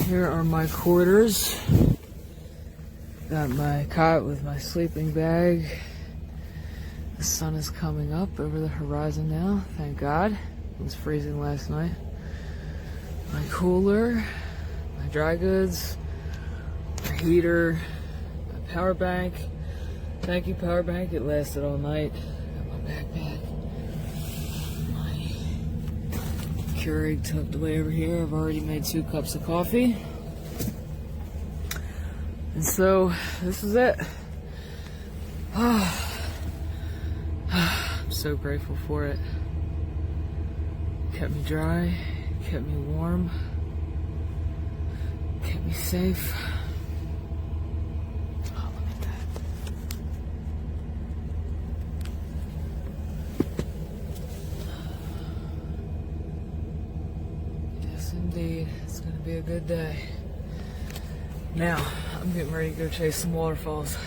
Here are my quarters. Got my cot with my sleeping bag. The sun is coming up over the horizon now, thank God. It was freezing last night. My cooler, my dry goods, my heater, my power bank. Thank you, power bank, it lasted all night. Got my backpack. My Keurig tucked away over here. I've already made 2 cups of coffee. And so, this is it. I'm so grateful for it. Kept me dry, kept me warm, kept me safe. Oh, look at that. Yes, indeed. It's gonna be a good day. Now, I'm getting ready to go chase some waterfalls.